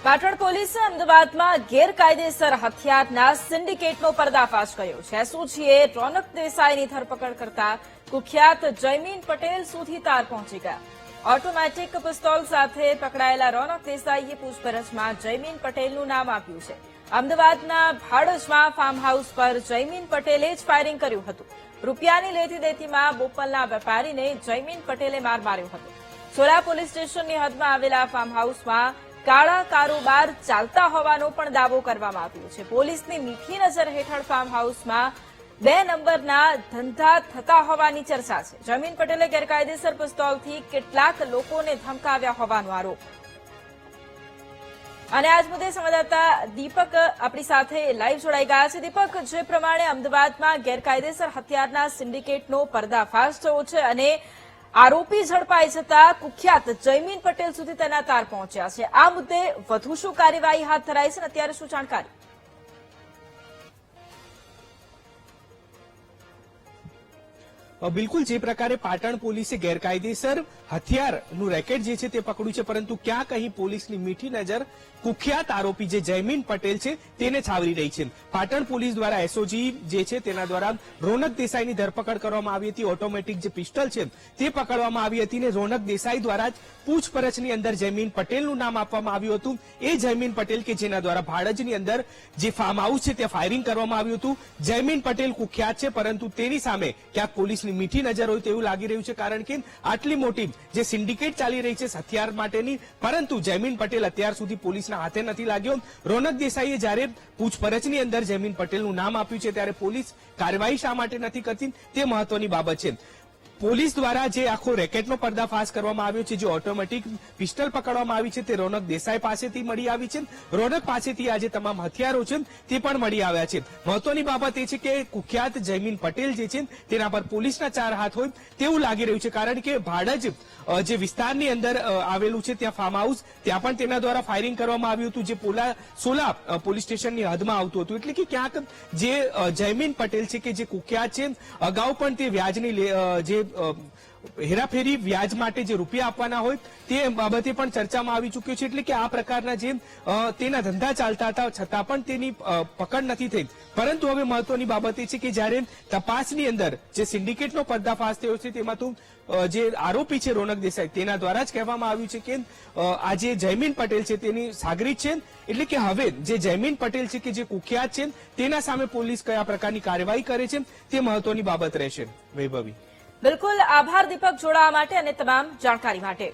પાટણ પોલીસે અમદાવાદમાં ગેરકાયદેસર હથિયારના સિન્ડિકેટનો પર્દાફાશ કર્યો છે। એસઓજીએ રોનક દેસાઈની ધરપકડ કરતા કુખ્યાત જયમીન પટેલ સુધી તાર પહોંચી ગયા। ઓટોમેટિક પિસ્તોલ સાથે પકડાયેલા રોનક દેસાઈએ પૂછપરછમાં જયમીન પટેલનું નામ આપ્યું છે। અમદાવાદના ભાડજમાં ફાર્મ હાઉસ પર જયમીન પટેલે જ ફાયરિંગ કર્યું હતું। રૂપિયાની લેતી દેતીમાં બોપલના વેપારીને જયમીન પટેલે માર માર્યો હતો। સોલા પોલીસ સ્ટેશનની હદમાં આવેલા ફાર્મ હાઉસમાં કાળા કારોબાર ચાલતા હોવાનો પણ દાવો કરવામાં આવ્યો છે। પોલીસની મીઠી નજર હેઠળ ફાર્મ હાઉસમાં 2 નંબરના ધંધા થતા હોવાની ચર્ચા છે। જયમીન પટેલે ગેરકાયદેસર પિસ્તોલથી કેટલાક લોકોને ધમકાવ્યા હોવાનો આરોપ। અને આજ મુદ્દે સંવાદદાતા દીપક આપણી સાથે લાઈવ જોડાઈ ગયા છે। દીપક, જે પ્રમાણે અમદાવાદમાં ગેરકાયદેસર હથિયારના સિન્ડિકેટનો પર્દાફાશ થયો છે અને આરોપી ઝડપાઈ જતા કુખ્યાત જયમીન પટેલ સુધી તેના તાર પહોંચ્યા છે, આ મુદ્દે વધુ શું કાર્યવાહી હાથ ધરાઈ છે અને અત્યારે શું જાણકારી? બિલકુલ જે પ્રકારે પાટણ પોલીસે ગેરકાયદેસર હથિયારનું રેકેટ જે છે તે પકડ્યું છે, પરંતુ ક્યાંક અહીં પોલીસની મીઠી નજર કુખ્યાત આરોપી જે જયમીન પટેલ છે તેને છાવરી રહી છે। પાટણ પોલીસ દ્વારા એસઓજી જે છે તેના દ્વારા રોનક દેસાઈની ધરપકડ કરવામાં આવી હતી। ઓટોમેટિક જે પિસ્ટલ છે તે પકડવામાં આવી હતી ને રોનક દેસાઈ દ્વારા જ પૂછપરછની અંદર જયમીન પટેલનું નામ આપવામાં આવ્યું હતું। એ જયમીન પટેલ કે જેના દ્વારા ભાડજની અંદર જે ફાર્મ હાઉસ છે ત્યાં ફાયરિંગ કરવામાં આવ્યું હતું। જયમીન પટેલ કુખ્યાત છે, પરંતુ તેની સામે ક્યાંક પોલીસની મીઠી નજર હોય તેવું લાગી રહ્યું છે, કારણ કે આટલી મોટી જે સિન્ડિકેટ ચાલી રહી છે હથિયાર માટેની, પરંતુ જયમીન પટેલ અત્યાર સુધી પોલીસના હાથે નથી લાગ્યો। રોનક દેસાઈએ જ્યારે પૂછપરછની અંદર જયમીન પટેલનું નામ આપ્યું છે ત્યારે પોલીસ કાર્યવાહી શા માટે નથી કરતી તે મહત્વની બાબત છે। પોલીસ દ્વારા જે આખો રેકેટનો પર્દાફાશ કરવામાં આવ્યો છે, જે ઓટોમેટિક પિસ્ટલ પકડવામાં આવી છે તે રોનક દેસાઈ પાસેથી મળી આવી છે। રોનક પાસેથી આજે તમામ હથિયારો છે તે પણ મળી આવ્યા છે। મહત્વની બાબત એ છે કે કુખ્યાત જયમીન પટેલ જે છે તેના પર પોલીસના 4 હાથ હોય તેવું લાગી રહ્યું છે, કારણ કે ભાડજ જે વિસ્તારની અંદર આવેલું છે ત્યાં ફાર્મ હાઉસ, ત્યાં પણ તેના દ્વારા ફાયરિંગ કરવામાં આવ્યું હતું, જે સોલા પોલીસ સ્ટેશનની હદમાં આવતું હતું। એટલે કે ક્યાંક જે જયમીન પટેલ છે કે જે કુખ્યાત છે, અગાઉ પણ તે વ્યાજની જે હેરાફેરી વ્યાજ માટે જે રૂપિયા આપવાના હોય તે બાબતે પણ ચર્ચામાં આવી ચૂક્યો છે। એટલે કે આ પ્રકારના જે તેના ધંધા ચાલતા હતા છતાં પણ તેની પકડ નથી થઈ। પરંતુ હવે મહત્વની બાબત એ છે કે જ્યારે તપાસની અંદર જે સિન્ડિકેટનો પર્દાફાશ થયો છે તેમાં તો જે આરોપી છે રોનક દેસાઈ તેના દ્વારા જ કહેવામાં આવ્યું છે કે આ જે જયમીન પટેલ છે તેની સાગરીત છે। એટલે કે હવે જે જયમીન પટેલ છે કે જે કુખ્યાત છે તેના સામે પોલીસ કયા પ્રકારની કાર્યવાહી કરે છે તે મહત્વની બાબત રહેશે। વૈભવી, બિલકુલ આભાર દીપક જોડાવા માટે અને તમામ જાણકારી માટે।